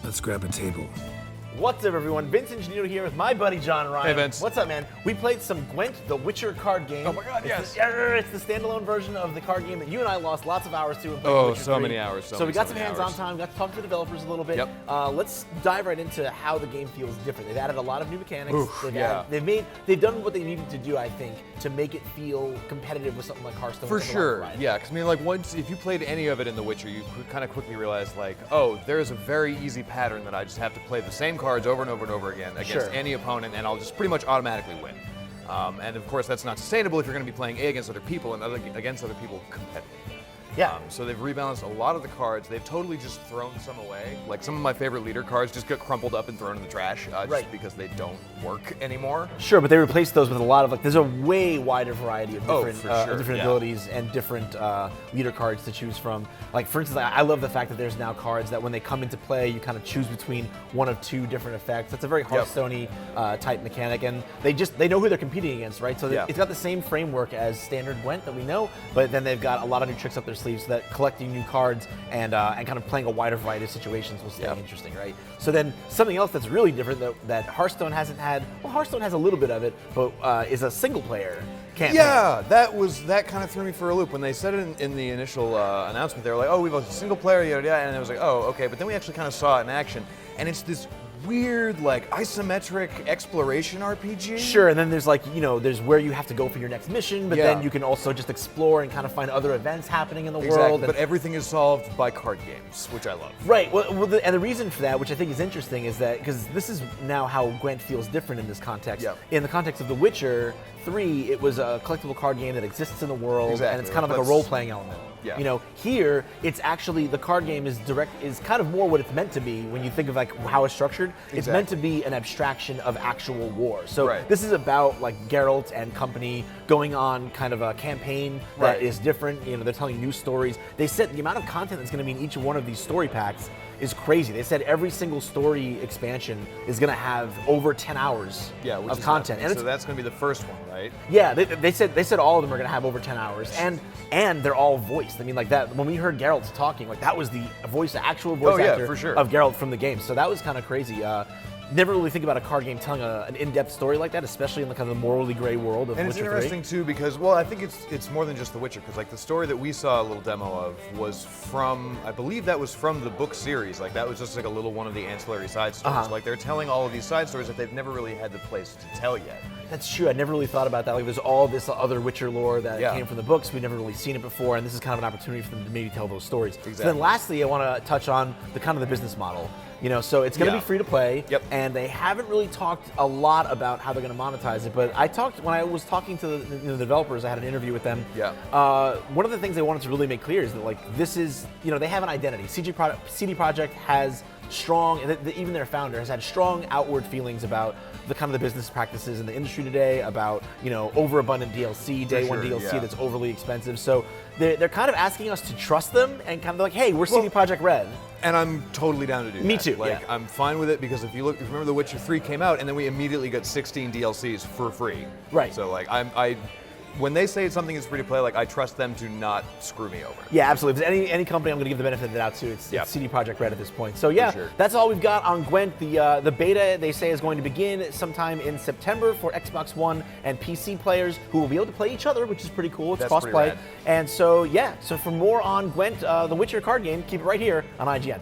Let's grab a table. What's up, everyone? Vince Ingenito here with my buddy John Ryan. Hey, Vince. What's up, man? We played some Gwent, the Witcher card game. Oh my God, yes. It's the standalone version of the card game that you and I lost lots of hours to. Oh, Witcher so 3. many hours. So we got some hands-on time. Got to talk to the developers a little bit. Yep. Let's dive right into how the game feels different. They've added a lot of new mechanics. Oof, yeah. They've done what they needed to do, I think, to make it feel competitive with something like Hearthstone. For sure, yeah. Because I mean, like once if you played any of it in The Witcher, you kind of quickly realize, like, oh, there's a very easy pattern that I just have to play the same cards over and over and over again against any opponent, and I'll just pretty much automatically win. And of course, that's not sustainable if you're going to be playing against other people and against other people competitively. Yeah. So they've rebalanced a lot of the cards. They've totally just thrown some away. Like some of my favorite leader cards just got crumpled up and thrown in the trash just because they don't work anymore. Sure, but they replaced those with a lot of there's a way wider variety of different abilities and different leader cards to choose from. Like for instance, I love the fact that there's now cards that when they come into play, you kind of choose between one of two different effects. That's a very Hearthstone-y type mechanic, and they know who they're competing against, right? So it's got the same framework as standard Gwent that we know, but then they've got a lot of new tricks up their sleeves so that collecting new cards and kind of playing a wider variety of situations will stay interesting, right? So then something else that's really different that Hearthstone hasn't had, well, Hearthstone has a little bit of it, but is a single player campaign. Yeah, that kind of threw me for a loop. When they said it in the initial announcement, they were like, oh, we have a single player, yada yada, and I was like, oh, okay, but then we actually kind of saw it in action, and it's this weird, like, isometric exploration RPG. Sure, and then there's there's where you have to go for your next mission, but then you can also just explore and kind of find other events happening in the world. But everything is solved by card games, which I love. Right, and the reason for that, which I think is interesting, is that, because this is now how Gwent feels different in this context. In the context of The Witcher 3, it was a collectible card game that exists in the world, and it's kind of like a role-playing element. Yeah. You know, here it's actually the card game is kind of more what it's meant to be when you think of like how it's structured. It's meant to be an abstraction of actual war. So this is about like Geralt and company going on kind of a campaign that is different. You know, they're telling new stories. They said the amount of content that's going to be in each one of these story packs is crazy. They said every single story expansion is going to have over 10 hours of content. And so that's going to be the first one, right? Yeah, they said all of them are going to have over 10 hours, and they're all voiced. I mean, like that when we heard Geralt talking, like that was the actual voice actor of Geralt from the game. So that was kind of crazy. Never really think about a card game telling an in-depth story like that, especially in the kind of the morally gray world of Witcher 3. And it's interesting too because, well, I think it's more than just The Witcher, because like the story that we saw a little demo of was from, I believe that was from the book series. Like that was just like a little one of the ancillary side stories. Like they're telling all of these side stories that they've never really had the place to tell yet. That's true. I never really thought about that. Like, there's all this other Witcher lore that came from the books. We've never really seen it before, and this is kind of an opportunity for them to maybe tell those stories. Exactly. So then, lastly, I want to touch on the kind of the business model. You know, so it's going to be free to play, and they haven't really talked a lot about how they're going to monetize it. But when I was talking to the developers, I had an interview with them. One of the things they wanted to really make clear is that like this is, they have an identity. CD Projekt has strong, and even their founder has had strong outward feelings about the kind of the business practices in the industry today, about overabundant DLC, day one DLC that's overly expensive. So they're kind of asking us to trust them and kind of like, hey, we're CD Projekt Red. And I'm totally down to do that. Me too. Like I'm fine with it because if you remember The Witcher 3 came out and then we immediately got 16 DLCs for free. Right. So like when they say something is free to play, like I trust them to not screw me over. Yeah, absolutely. If there's any company I'm going to give the benefit of the doubt to, it's CD Projekt Red at this point. So that's all we've got on Gwent. The beta, they say, is going to begin sometime in September for Xbox One and PC players who will be able to play each other, which is pretty cool. It's cross-play. And so for more on Gwent, the Witcher card game, keep it right here on IGN.